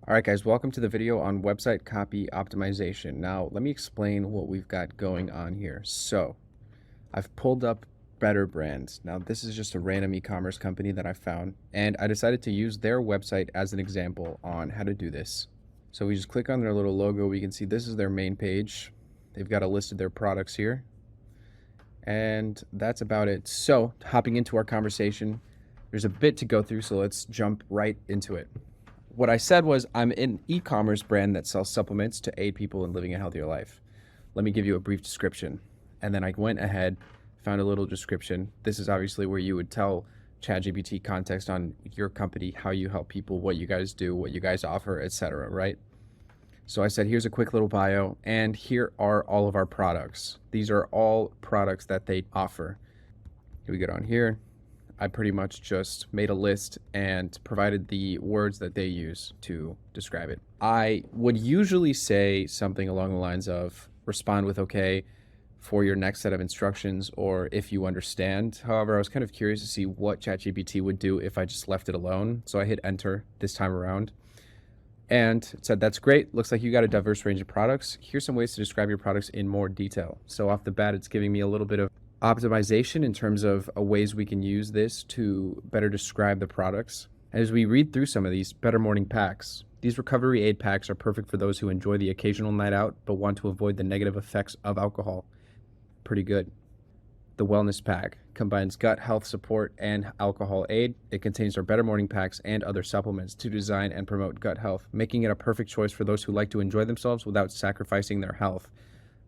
All right, guys, welcome to the video on website copy optimization. Now, let me explain what we've got going on here. So, I've pulled up Better Brands. Now, this is just a random e-commerce company that I found, and I decided to use their website as an example on how to do this. So we just click on their little logo. We can see this is their main page. They've got a list of their products here, and that's about it. So, hopping into our conversation, there's a bit to go through, so let's jump right into it. What I said was I'm an e-commerce brand that sells supplements to aid people in living a healthier life. Let me give you a brief description. And then I went ahead, found a little description. This is obviously where you would tell ChatGPT context on your company, how you help people, what you guys do, what you guys offer, etc., right? So I said, here's a quick little bio, and here are all of our products. These are all products that they offer. Here we get on here. I pretty much just made a list and provided the words that they use to describe it. I would usually say something along the lines of respond with okay for your next set of instructions or if you understand. However, I was kind of curious to see what ChatGPT would do if I just left it alone. So I hit enter this time around and it said, that's great. Looks like you got a diverse range of products. Here's some ways to describe your products in more detail. So off the bat, it's giving me a little bit of optimization in terms of ways we can use this to better describe the products. As we read through some of these, better morning packs. These recovery aid packs are perfect for those who enjoy the occasional night out but want to avoid the negative effects of alcohol. Pretty good. The wellness pack combines gut health support and alcohol aid. It contains our better morning packs and other supplements to design and promote gut health, making it a perfect choice for those who like to enjoy themselves without sacrificing their health.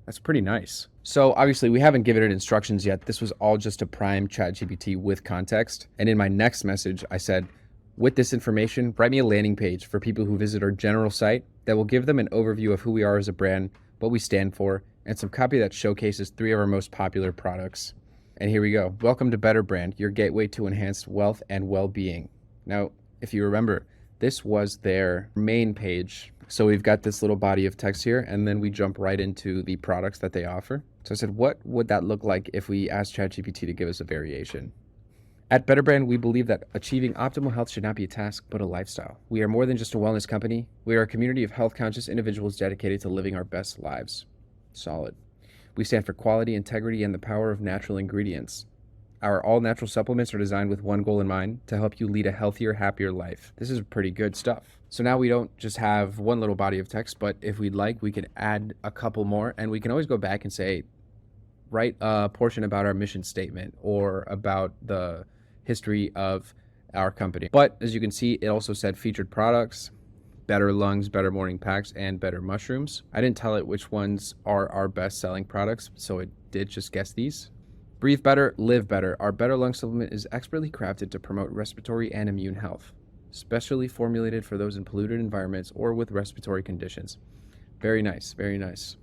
That's pretty nice. So obviously we haven't given it instructions yet. This was all just to prime ChatGPT with context. And in my next message, I said, with this information, write me a landing page for people who visit our general site that will give them an overview of who we are as a brand, what we stand for, and some copy that showcases 3 of our most popular products. And here we go. Welcome to Better Brand, your gateway to enhanced wealth and well-being. Now, if you remember, this was their main page. So we've got this little body of text here, and then we jump right into the products that they offer. So I said, what would that look like if we asked ChatGPT to give us a variation? At Better Brand, we believe that achieving optimal health should not be a task, but a lifestyle. We are more than just a wellness company. We are a community of health-conscious individuals dedicated to living our best lives. Solid. We stand for quality, integrity, and the power of natural ingredients. Our all-natural supplements are designed with one goal in mind, to help you lead a healthier, happier life. This is pretty good stuff. So now we don't just have one little body of text, but if we'd like, we can add a couple more, and we can always go back and say, write a portion about our mission statement or about the history of our company. But as you can see, it also said featured products, better lungs, better morning packs, and better mushrooms. I didn't tell it which ones are our best-selling products, so it did just guess these. Breathe better, live better. Our Better Lung supplement is expertly crafted to promote respiratory and immune health, specially formulated for those in polluted environments or with respiratory conditions. Very nice, very nice.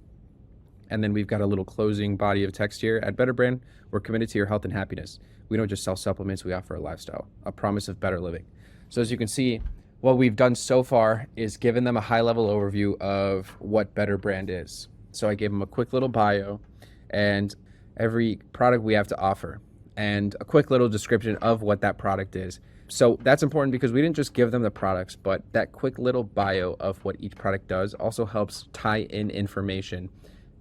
And then we've got a little closing body of text here. At Better Brand, we're committed to your health and happiness. We don't just sell supplements, we offer a lifestyle, a promise of better living. So as you can see, what we've done so far is given them a high-level overview of what Better Brand is. So I gave them a quick little bio and every product we have to offer and a quick little description of what that product is. So that's important because we didn't just give them the products, but that quick little bio of what each product does also helps tie in information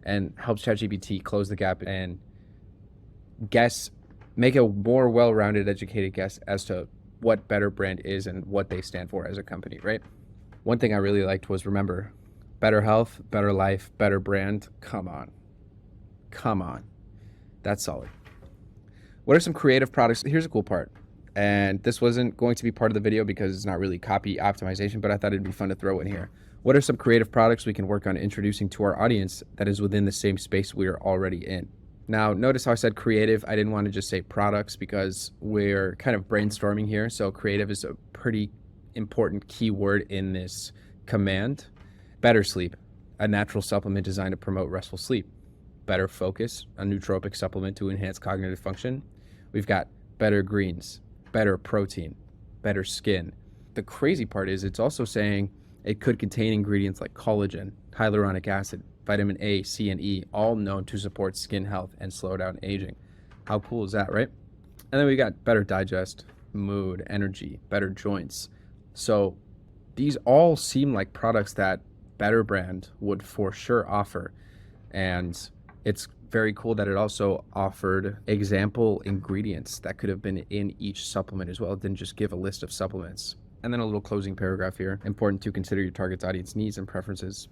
and helps ChatGPT close the gap and make a more well-rounded, educated guess as to what Better Brand is and what they stand for as a company, right? One thing I really liked was, remember, better health, better life, better brand. Come on. Come on. That's solid. What are some creative products? Here's a cool part. And this wasn't going to be part of the video because it's not really copy optimization, but I thought it'd be fun to throw in here. What are some creative products we can work on introducing to our audience that is within the same space we are already in? Now, notice how I said creative. I didn't want to just say products because we're kind of brainstorming here. So creative is a pretty important keyword in this command. Better sleep, a natural supplement designed to promote restful sleep. Better focus, a nootropic supplement to enhance cognitive function. We've got better greens, better protein, better skin. The crazy part is it's also saying it could contain ingredients like collagen, hyaluronic acid, vitamin A, C, and E, all known to support skin health and slow down aging. How cool is that, right? And then we got better digest, mood, energy, better joints. So These all seem like products that Better Brand would for sure offer. And it's very cool that it also offered example ingredients that could have been in each supplement as well. It didn't just give a list of supplements. And then a little closing paragraph here. Important to consider your target's audience needs and preferences.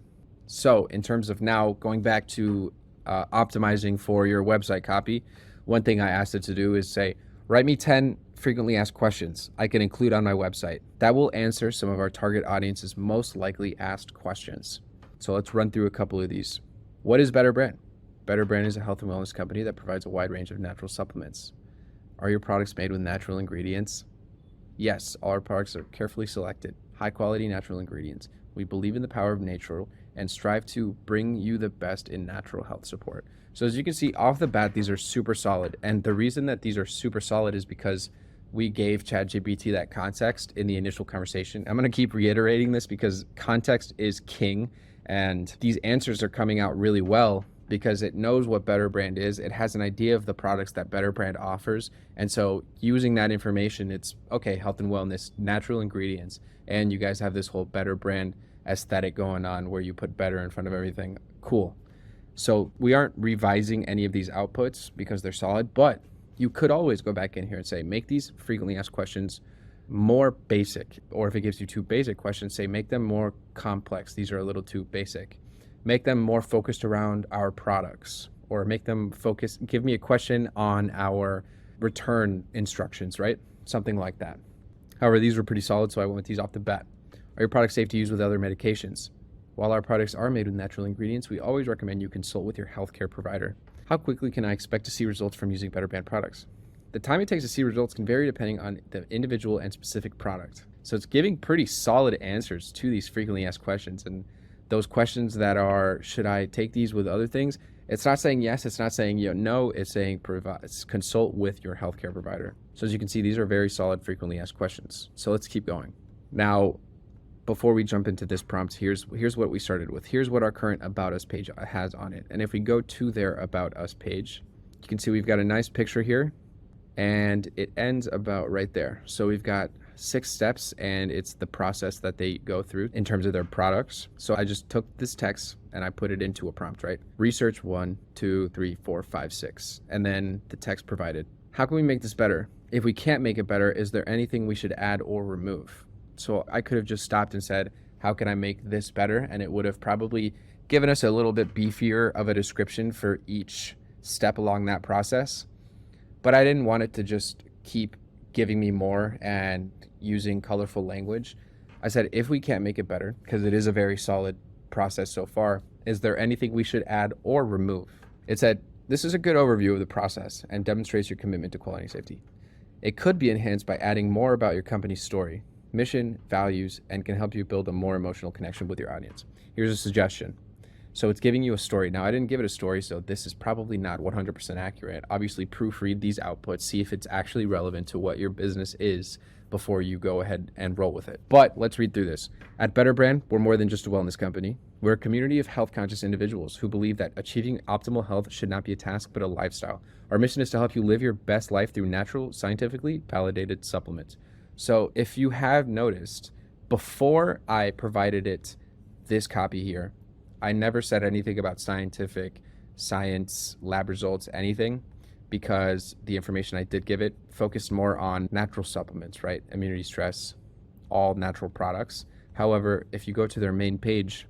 So in terms of now going back to optimizing for your website copy, one thing I asked it to do is say, write me 10 frequently asked questions I can include on my website that will answer some of our target audience's most likely asked questions. So let's run through a couple of these. What is Better Brand? Better Brand is a health and wellness company that provides a wide range of natural supplements. Are your products made with natural ingredients? Yes, all our products are carefully selected, high quality natural ingredients. We believe in the power of nature and strive to bring you the best in natural health support. So as you can see off the bat, these are super solid. And the reason that these are super solid is because we gave ChatGPT that context in the initial conversation. I'm going to keep reiterating this because context is king, and these answers are coming out really well because it knows what Better Brand is. It has an idea of the products that Better Brand offers. And so using that information, it's okay, health and wellness, natural ingredients, and you guys have this whole Better Brand aesthetic going on where you put better in front of everything. Cool. So we aren't revising any of these outputs because they're solid, but you could always go back in here and say, make these frequently asked questions more basic. Or if it gives you too basic questions, say, make them more complex. These are a little too basic. Make them more focused around our products, or make them focus, give me a question on our return instructions, right? Something like that. However, these were pretty solid, so I went with these off the bat. Are your products safe to use with other medications? While our products are made with natural ingredients, we always recommend you consult with your healthcare provider. How quickly can I expect to see results from using Better Brand products? The time it takes to see results can vary depending on the individual and specific product. So it's giving pretty solid answers to these frequently asked questions. And those questions that are, should I take these with other things? It's not saying yes, it's not saying no, it's saying consult with your healthcare provider. So as you can see, these are very solid frequently asked questions. So let's keep going. Now, before we jump into this prompt, here's what we started with. Here's what our current About Us page has on it. And if we go to their About Us page, you can see we've got a nice picture here, and it ends about right there. So we've got 6 steps, and it's the process that they go through in terms of their products. So I just took this text and I put it into a prompt, right? Research 1, 2, 3, 4, 5, 6, and then the text provided. How can we make this better? If we can't make it better, is there anything we should add or remove? So I could have just stopped and said, how can I make this better? And it would have probably given us a little bit beefier of a description for each step along that process. But I didn't want it to just keep giving me more and using colorful language. I said, if we can't make it better, because it is a very solid process so far, is there anything we should add or remove? It said, this is a good overview of the process and demonstrates your commitment to quality and safety. It could be enhanced by adding more about your company's story, mission, values, and can help you build a more emotional connection with your audience. Here's a suggestion. So it's giving you a story. Now, I didn't give it a story, so this is probably not 100% accurate. Obviously, proofread these outputs, see if it's actually relevant to what your business is before you go ahead and roll with it. But let's read through this. At Better Brand, we're more than just a wellness company. We're a community of health-conscious individuals who believe that achieving optimal health should not be a task, but a lifestyle. Our mission is to help you live your best life through natural, scientifically validated supplements. So if you have noticed, before I provided it this copy here, I never said anything about science, lab results, anything, because the information I did give it focused more on natural supplements, right? Immunity, stress, all natural products. However, if you go to their main page,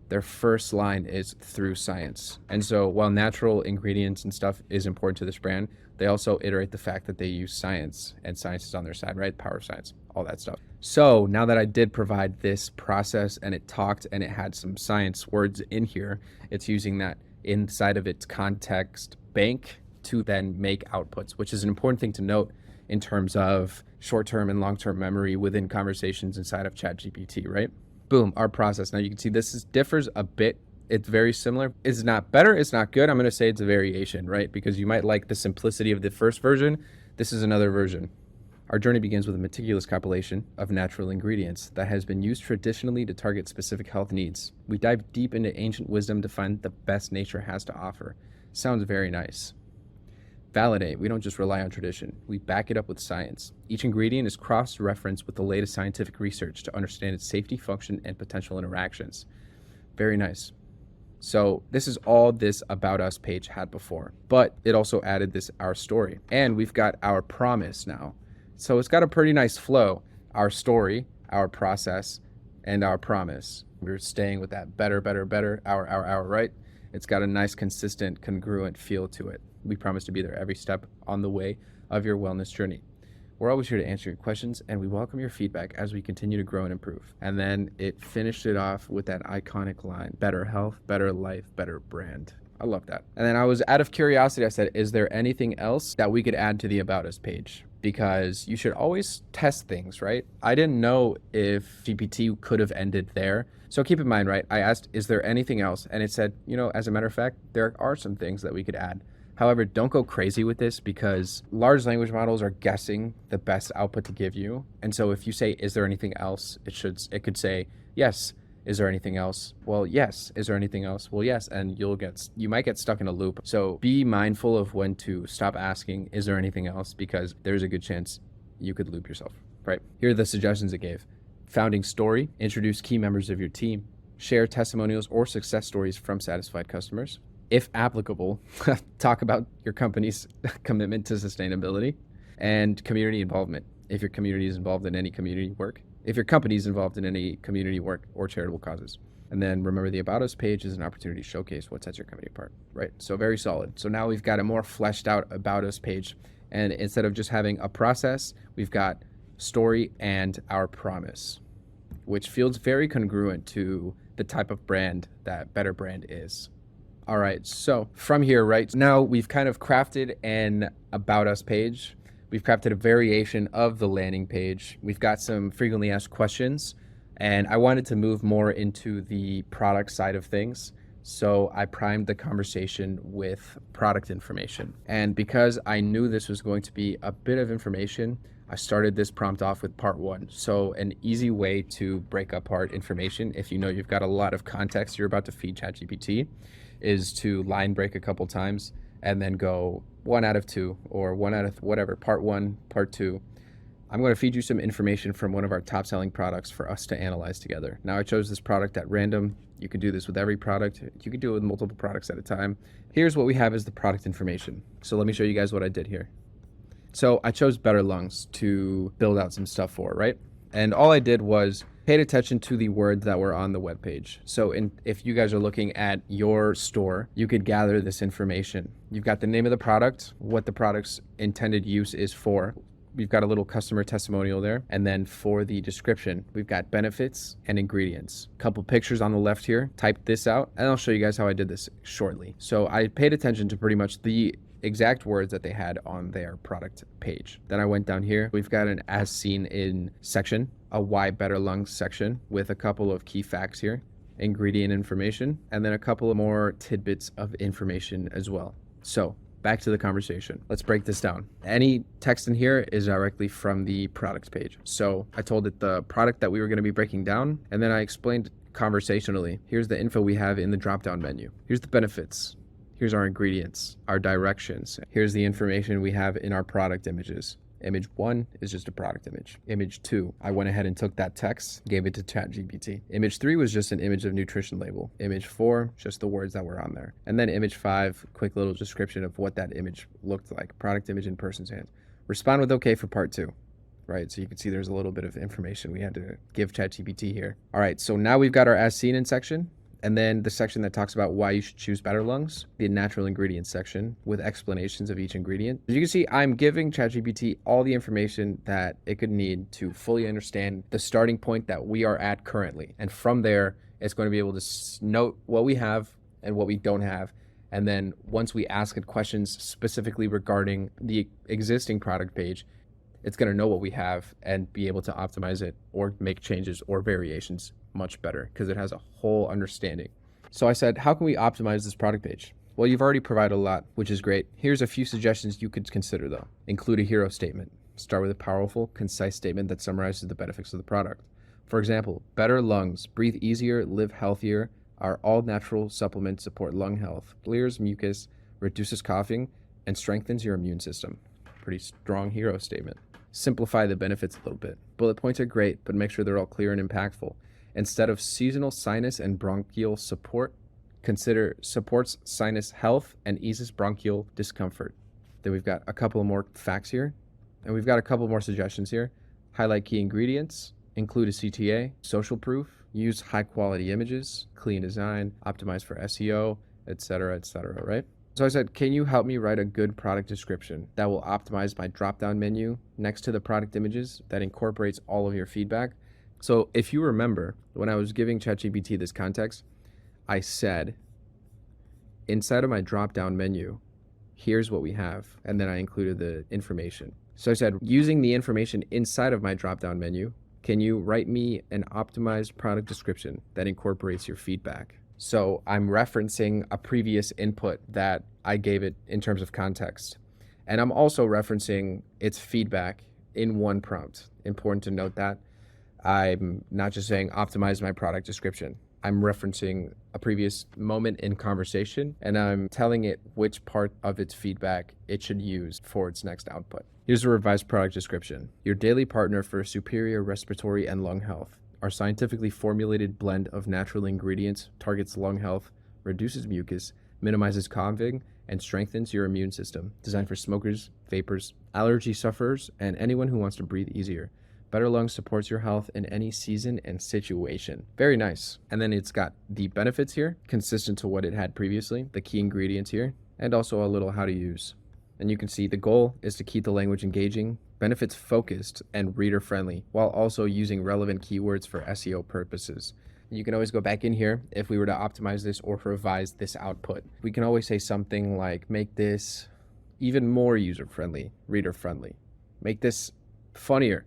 their first line is through science. And so while natural ingredients and stuff is important to this brand, they also iterate the fact that they use science, and science is on their side, right? Power of science, all that stuff. So now that I did provide this process and it talked and it had some science words in here, it's using that inside of its context bank to then make outputs, which is an important thing to note in terms of short-term and long-term memory within conversations inside of ChatGPT, right? Boom, our process. Now you can see this differs a bit. It's very similar. It's not better, it's not good. I'm going to say it's a variation, right? Because you might like the simplicity of the first version. This is another version. Our journey begins with a meticulous compilation of natural ingredients that has been used traditionally to target specific health needs. We dive deep into ancient wisdom to find the best nature has to offer. Sounds very nice. Validate. We don't just rely on tradition. We back it up with science. Each ingredient is cross-referenced with the latest scientific research to understand its safety, function, and potential interactions. Very nice. So this is all this About Us page had before, but it also added this Our Story. And we've got Our Promise now. So it's got a pretty nice flow. Our story, our process, and our promise. We're staying with that better, our, right? It's got a nice, consistent, congruent feel to it. We promise to be there every step on the way of your wellness journey. We're always here to answer your questions, and we welcome your feedback as we continue to grow and improve. And then it finished it off with that iconic line, better health, better life, better brand. I love that. And then I was, out of curiosity, I said, is there anything else that we could add to the About Us page? Because you should always test things, right? I didn't know if GPT could have ended there. So keep in mind, right? I asked, is there anything else? And it said, as a matter of fact, there are some things that we could add. However, don't go crazy with this because large language models are guessing the best output to give you. And so if you say, is there anything else? It could say, yes. Is there anything else? Well, yes. Is there anything else? Well, yes. And you might get stuck in a loop. So be mindful of when to stop asking, is there anything else? Because there's a good chance you could loop yourself, right? Here are the suggestions it gave. Founding story, introduce key members of your team, share testimonials or success stories from satisfied customers. If applicable, talk about your company's commitment to sustainability and community involvement. If your community is involved in any community work, if your company is involved in any community work or charitable causes. And then remember, the About Us page is an opportunity to showcase what sets your company apart, right? So very solid. So now we've got a more fleshed out About Us page. And instead of just having a process, we've got story and our promise, which feels very congruent to the type of brand that Better Brand is. All right, so from here, right now we've kind of crafted an About Us page. We've crafted a variation of the landing page. We've got some frequently asked questions, and I wanted to move more into the product side of things. So I primed the conversation with product information. And because I knew this was going to be a bit of information, I started this prompt off with part 1. So an easy way to break apart information, if you know you've got a lot of context you're about to feed ChatGPT, is to line break a couple times and then go 1 out of 2 or 1 out of whatever, part 1, part 2. I'm going to feed you some information from one of our top selling products for us to analyze together. Now I chose this product at random. You could do this with every product. You could do it with multiple products at a time. Here's what we have as the product information. So let me show you guys what I did here. So I chose Better Lungs to build out some stuff for, right? And all I did was paid attention to the words that were on the webpage. So if you guys are looking at your store, you could gather this information. You've got the name of the product, what the product's intended use is for. We've got a little customer testimonial there. And then for the description, we've got benefits and ingredients. Couple pictures on the left here. Type this out, and I'll show you guys how I did this shortly. So I paid attention to pretty much the exact words that they had on their product page. Then I went down here. We've got an as seen in section, a why better lungs section with a couple of key facts here, ingredient information, and then a couple of more tidbits of information as well. So back to the conversation. Let's break this down. Any text in here is directly from the product page. So I told it the product that we were going to be breaking down, and then I explained conversationally, here's the info we have in the drop-down menu. Here's the benefits. Here's our ingredients, our directions. Here's the information we have in our product images. Image 1 is just a product image. Image 2, I went ahead and took that text, gave it to ChatGPT. Image 3 was just an image of nutrition label. Image 4, just the words that were on there. And then image 5, quick little description of what that image looked like. Product image in person's hand. Respond with okay for part 2. Right, so you can see there's a little bit of information we had to give ChatGPT here. All right, so now we've got our as seen in section. And then the section that talks about why you should choose Better Lungs, the natural ingredients section with explanations of each ingredient. As you can see, I'm giving ChatGPT all the information that it could need to fully understand the starting point that we are at currently. And from there, it's going to be able to note what we have and what we don't have. And then once we ask it questions specifically regarding the existing product page, it's going to know what we have and be able to optimize it or make changes or variations much better because it has a whole understanding. So I said, how can we optimize this product page? Well, you've already provided a lot, which is great. Here's a few suggestions you could consider though. Include a hero statement. Start with a powerful, concise statement that summarizes the benefits of the product. For example, Better Lungs, breathe easier, live healthier. Our all natural supplements support lung health, clears mucus, reduces coughing, and strengthens your immune system. Pretty strong hero statement. Simplify the benefits a little bit. Bullet points are great, but make sure they're all clear and impactful. Instead of seasonal sinus and bronchial support, consider supports sinus health and eases bronchial discomfort. Then we've got a couple more facts here, and we've got a couple more suggestions here. Highlight key ingredients, include a CTA, social proof, use high quality images, clean design, optimize for SEO, etc., right? So I said, can you help me write a good product description that will optimize my drop-down menu next to the product images that incorporates all of your feedback? So if you remember, when I was giving ChatGPT this context, I said, inside of my drop-down menu, here's what we have, and then I included the information. So I said, using the information inside of my drop-down menu, can you write me an optimized product description that incorporates your feedback? So I'm referencing a previous input that I gave it in terms of context. And I'm also referencing its feedback in one prompt. Important to note that. I'm not just saying optimize my product description. I'm referencing a previous moment in conversation, and I'm telling it which part of its feedback it should use for its next output. Here's a revised product description. Your daily partner for superior respiratory and lung health. Our scientifically formulated blend of natural ingredients targets lung health, reduces mucus, minimizes coughing, and strengthens your immune system. Designed for smokers, vapors, allergy sufferers, and anyone who wants to breathe easier. Better Lungs supports your health in any season and situation. Very nice. And then it's got the benefits here, consistent to what it had previously, the key ingredients here, and also a little how to use. And you can see the goal is to keep the language engaging, benefits focused, and reader friendly, while also using relevant keywords for SEO purposes. You can always go back in here if we were to optimize this or revise this output. We can always say something like, make this even more user-friendly, reader-friendly. Make this funnier.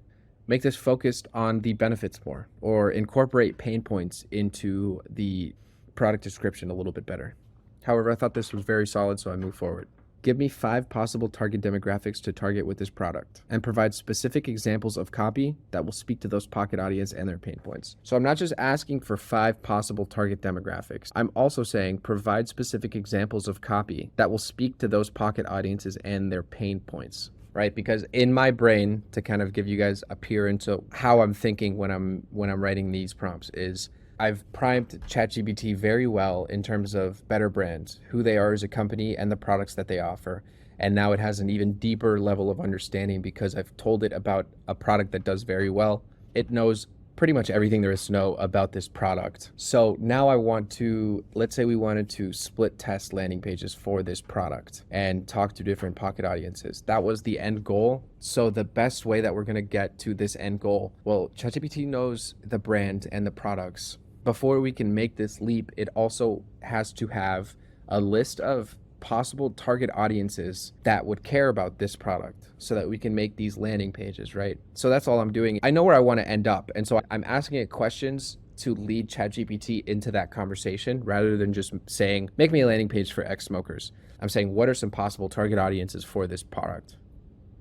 Make this focused on the benefits more, or incorporate pain points into the product description a little bit better. However, I thought this was very solid, so I moved forward. Give me 5 possible target demographics to target with this product, and provide specific examples of copy that will speak to those pocket audience and their pain points. So I'm not just asking for 5 possible target demographics. I'm also saying provide specific examples of copy that will speak to those pocket audiences and their pain points, right? Because in my brain, to kind of give you guys a peer into how I'm thinking when I'm writing these prompts, is I've primed ChatGPT very well in terms of Better Brands, who they are as a company and the products that they offer. And now it has an even deeper level of understanding because I've told it about a product that does very well. It knows pretty much everything there is to know about this product. So now I want to, let's say we wanted to split test landing pages for this product and talk to different pocket audiences. That was the end goal. So the best way that we're going to get to this end goal, well, ChatGPT knows the brand and the products. Before we can make this leap, it also has to have a list of possible target audiences that would care about this product so that we can make these landing pages, right? So that's all I'm doing. I know where I want to end up. And so I'm asking it questions to lead ChatGPT into that conversation rather than just saying, make me a landing page for X smokers. I'm saying, what are some possible target audiences for this product?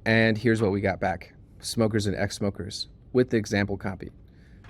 And here's what we got back. Smokers and ex-smokers with the example copy.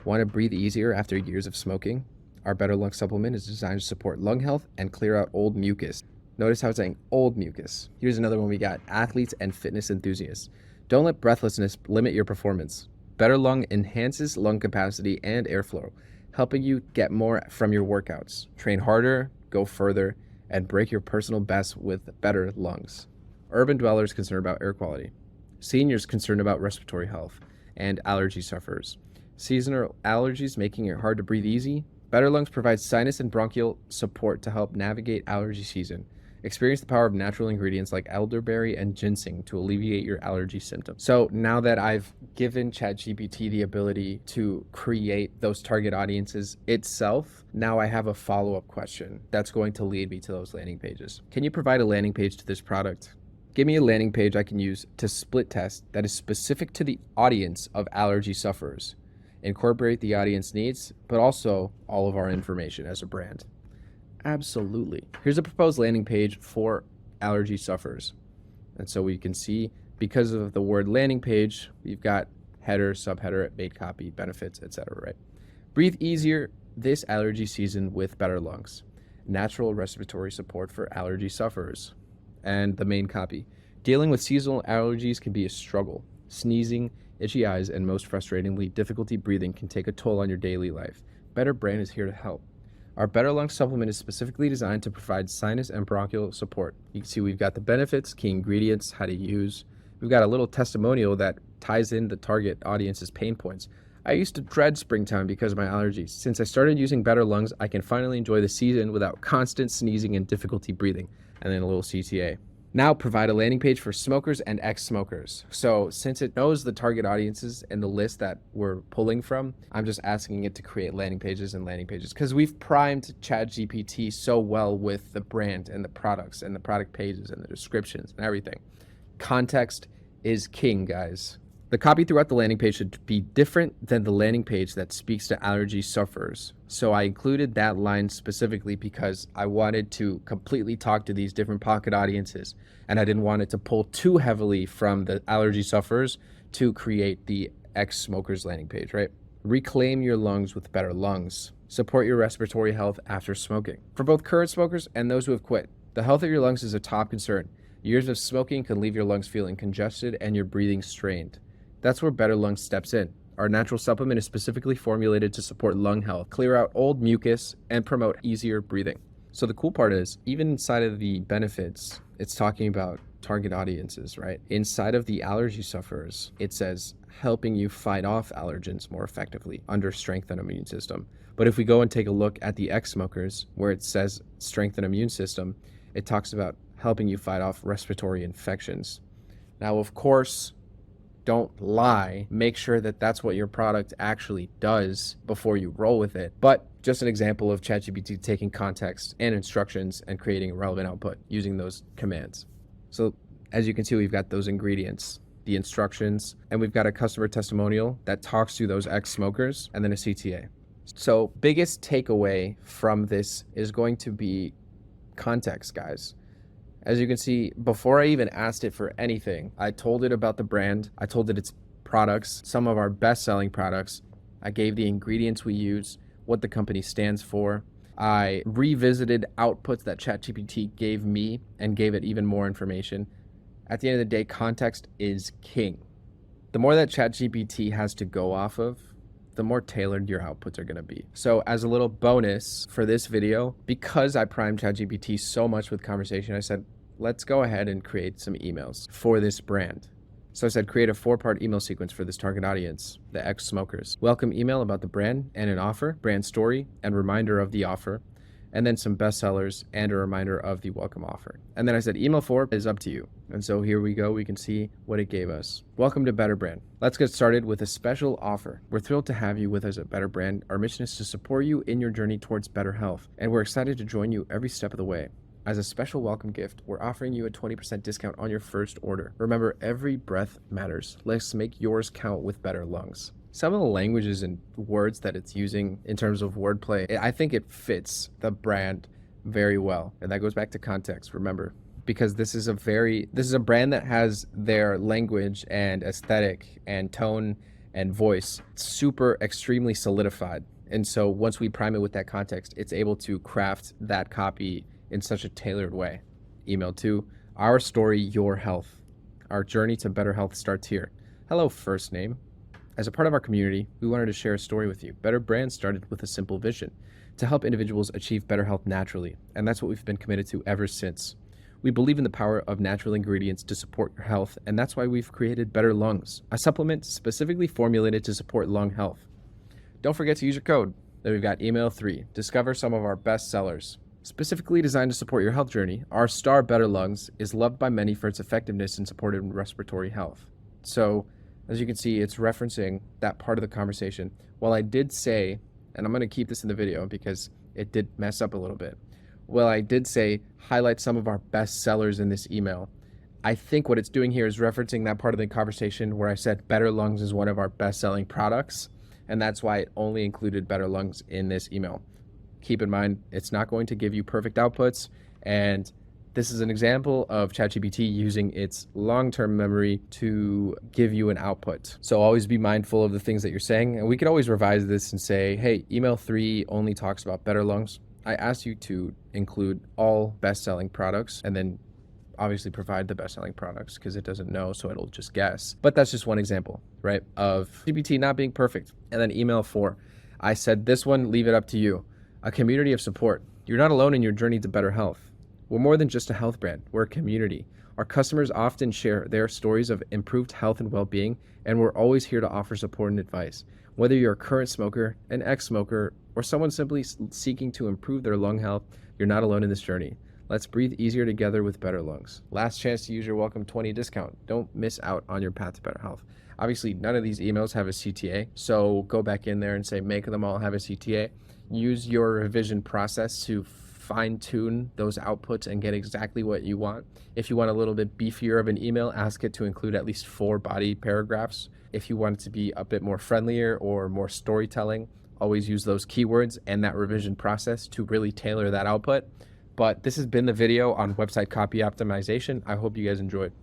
Want to breathe easier after years of smoking? Our Better Lung supplement is designed to support lung health and clear out old mucus. Notice how it's saying old mucus. Here's another one we got. Athletes and fitness enthusiasts. Don't let breathlessness limit your performance. Better Lung enhances lung capacity and airflow, helping you get more from your workouts. Train harder, go further, and break your personal best with Better Lungs. Urban dwellers concerned about air quality. Seniors concerned about respiratory health and allergy sufferers. Seasonal allergies making it hard to breathe easy. Better Lungs provides sinus and bronchial support to help navigate allergy season. Experience the power of natural ingredients like elderberry and ginseng to alleviate your allergy symptoms. So now that I've given ChatGPT the ability to create those target audiences itself, now I have a follow-up question that's going to lead me to those landing pages. Can you provide a landing page to this product? Give me a landing page I can use to split test that is specific to the audience of allergy sufferers. Incorporate the audience needs, but also all of our information as a brand. Absolutely. Here's a proposed landing page for allergy sufferers. And so we can see, because of the word landing page, we've got header, subheader, made copy, benefits, etc., right? Breathe easier this allergy season with Better Lungs. Natural respiratory support for allergy sufferers. and the main copy. Dealing with seasonal allergies can be a struggle. Sneezing, itchy eyes, and most frustratingly, difficulty breathing can take a toll on your daily life. Better Brand is here to help. Our Better Lungs supplement is specifically designed to provide sinus and bronchial support. You can see we've got the benefits, key ingredients, how to use. We've got a little testimonial that ties in the target audience's pain points. I used to dread springtime because of my allergies. Since I started using Better Lungs, I can finally enjoy the season without constant sneezing and difficulty breathing. And then a little CTA. Now provide a landing page for smokers and ex-smokers. So since it knows the target audiences and the list that we're pulling from, I'm just asking it to create landing pages because we've primed ChatGPT so well with the brand and the products and the product pages and the descriptions and everything. Context is king, guys. The copy throughout the landing page should be different than the landing page that speaks to allergy sufferers. So I included that line specifically because I wanted to completely talk to these different pocket audiences, and I didn't want it to pull too heavily from the allergy sufferers to create the ex-smokers landing page, right? Reclaim your lungs with Better Lungs. Support your respiratory health after smoking. For both current smokers and those who have quit, the health of your lungs is a top concern. Years of smoking can leave your lungs feeling congested and your breathing strained. That's where Better Lungs steps in. Our natural supplement is specifically formulated to support lung health, clear out old mucus, and promote easier breathing. So the cool part is, even inside of the benefits, it's talking about target audiences, right? Inside of the allergy sufferers, it says helping you fight off allergens more effectively under strengthen immune system. But if we go and take a look at the ex-smokers, where it says strengthen immune system, it talks about helping you fight off respiratory infections. Now, of course, don't lie. Make sure that that's what your product actually does before you roll with it. But just an example of ChatGPT taking context and instructions and creating a relevant output using those commands. So as you can see, we've got those ingredients, the instructions, and we've got a customer testimonial that talks to those ex-smokers, and then a CTA. So biggest takeaway from this is going to be context, guys. As you can see, before I even asked it for anything, I told it about the brand. I told it its products, some of our best-selling products. I gave the ingredients we use, what the company stands for. I revisited outputs that ChatGPT gave me and gave it even more information. At the end of the day, context is king. The more that ChatGPT has to go off of, the more tailored your outputs are going to be. So as a little bonus for this video, because I primed ChatGPT so much with conversation, I said, let's go ahead and create some emails for this brand. So I said, create a 4-part email sequence for this target audience, the ex-smokers. Welcome email about the brand and an offer, brand story and reminder of the offer, and then some bestsellers and a reminder of the welcome offer. And then I said, email 4 is up to you. And so here we go. We can see what it gave us. Welcome to Better Brand. Let's get started with a special offer. We're thrilled to have you with us at Better Brand. Our mission is to support you in your journey towards better health, and we're excited to join you every step of the way. As a special welcome gift, we're offering you a 20% discount on your first order. Remember, every breath matters. Let's make yours count with Better Lungs. Some of the languages and words that it's using in terms of wordplay, I think it fits the brand very well. And that goes back to context, remember, because this is a brand that has their language and aesthetic and tone and voice super extremely solidified. And so once we prime it with that context, it's able to craft that copy in such a tailored way. Email 2, our story, your health. Our journey to better health starts here. Hello, first name. As a part of our community, we wanted to share a story with you. Better Brand started with a simple vision, to help individuals achieve better health naturally, and that's what we've been committed to ever since. We believe in the power of natural ingredients to support your health, and that's why we've created Better Lungs, a supplement specifically formulated to support lung health. Don't forget to use your code. Then we've got email 3, discover some of our best sellers. Specifically designed to support your health journey, our star Better Lungs is loved by many for its effectiveness in supporting respiratory health. So, as you can see, it's referencing that part of the conversation. While I did say, and I'm going to keep this in the video because it did mess up a little bit. Well, I did say highlight some of our best sellers in this email. I think what it's doing here is referencing that part of the conversation where I said Better Lungs is one of our best-selling products, and that's why it only included Better Lungs in this email. Keep in mind, it's not going to give you perfect outputs, and this is an example of ChatGPT using its long-term memory to give you an output. So always be mindful of the things that you're saying. And we could always revise this and say, hey, email 3 only talks about Better Lungs. I asked you to include all best-selling products and then obviously provide the best-selling products because it doesn't know, so it'll just guess. But that's just one example, right, of GPT not being perfect. And then email 4, I said this one, leave it up to you. A community of support. You're not alone in your journey to better health. We're more than just a health brand. We're a community. Our customers often share their stories of improved health and well-being, and we're always here to offer support and advice. Whether you're a current smoker, an ex-smoker, or someone simply seeking to improve their lung health, you're not alone in this journey. Let's breathe easier together with better lungs. Last chance to use your welcome 20 discount. Don't miss out on your path to better health. Obviously, none of these emails have a CTA, so go back in there and say, make them all have a CTA. Use your revision process to fine-tune those outputs and get exactly what you want. If you want a little bit beefier of an email, ask it to include at least 4 body paragraphs. If you want it to be a bit more friendlier or more storytelling, always use those keywords and that revision process to really tailor that output. But this has been the video on website copy optimization. I hope you guys enjoyed.